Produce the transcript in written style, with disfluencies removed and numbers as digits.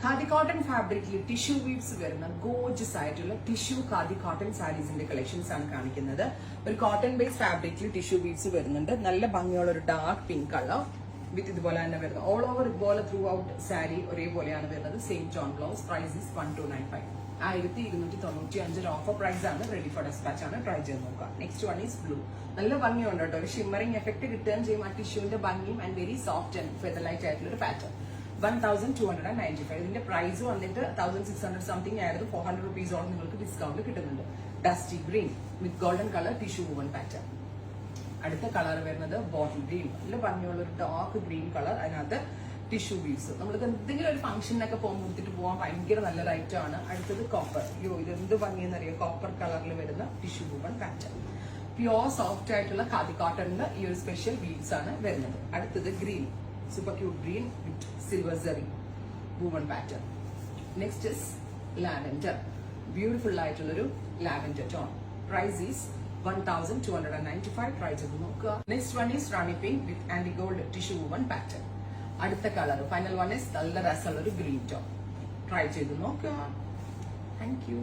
Khadi cotton ഫാബ്രിക്കിൽ tissue weaves വരുന്ന Gorges ആയിട്ടുള്ള ടിഷ്യൂ ഖാദി കോട്ടൺ സാരീസിന്റെ കളക്ഷൻസ് ആണ് കാണിക്കുന്നത്. ഒരു കോട്ടൺ ബേസ് ഫാബ്രിക്കിൽ ടിഷ്യൂ വീവ്സ് വരുന്നുണ്ട്. നല്ല ഭംഗിയുള്ള ഒരു ഡാർക്ക് പിങ്ക് കളർ വിത്ത് ഇതുപോലെ തന്നെ വരുന്നത്. ഓൾ ഓവർ ഇതുപോലെ ത്രൂ ഔട്ട് സാരി ഒരേപോലെയാണ് വരുന്നത്. Same tone blouse. Price is 1295. 1295 offer price ആണ്. റെഡി ഫോർ ഡെസ്പാച്ച് ആണ്. ട്രൈ ചെയ്ത് നോക്കാം. Next one is blue. നല്ല ഭംഗിയുണ്ട് കേട്ടോ. ഒരു ഷിമ്മറിംഗ് എഫക്ട് കിട്ടുകയും ചെയ്യും. ആ ടിഷ്യൂവിന്റെ ഭംഗിയും and very soft and feather light ആയിട്ടുള്ള ഒരു പാറ്റേൺ. 1295. ഇതിന്റെ പ്രൈസ് വന്നിട്ട് 1600 സംതിങ് ആയിരുന്നു. 400 റുപ്പീസോളം നിങ്ങൾക്ക് ഡിസ്കൗണ്ട് കിട്ടുന്നുണ്ട്. ഡസ്റ്റി ഗ്രീൻ വിത്ത് golden colour tissue woven pattern. അടുത്ത കളർ വരുന്നത് ബോട്ടിൽ ഗ്രീൻ. നല്ല ഭംഗിയുള്ള ഒരു ഡാർക്ക് ഗ്രീൻ കളർ. അതിനകത്ത് ടിഷ്യൂ വീവ്സ്. നമ്മൾക്ക് എന്തെങ്കിലും ഒരു ഫംഗ്ഷനൊക്കെ പോകുമ്പോൾ കൊടുത്തിട്ട് പോകാൻ ഭയങ്കര നല്ല റൈറ്റ് ആണ്. അടുത്തത് കോപ്പർ. അയ്യോ ഇത് എന്ത് ഭംഗിയെന്ന് അറിയാം. കോപ്പർ കളറിൽ വരുന്ന tissue woven pattern. Pure soft ആയിട്ടുള്ള ഖാദി കോട്ടണിന്റെ ഈ ഒരു സ്പെഷ്യൽ വീവ്സ് ആണ് വരുന്നത്. അടുത്തത് green. Super cute green with silver zari woven pattern. Next is lavender. Beautiful ആയിട്ടുള്ളൊരു lavender tone. Price is 1295. Try ചെയ്ത് നോക്കുക. Next one is Rani pink with antique gold tissue woven pattern. അടുത്ത കളർ ഫൈനൽ വൺ ഈസ് നല്ല രസമുള്ള ഒരു green tone. Try ചെയ്ത് നോക്കുക. Thank U.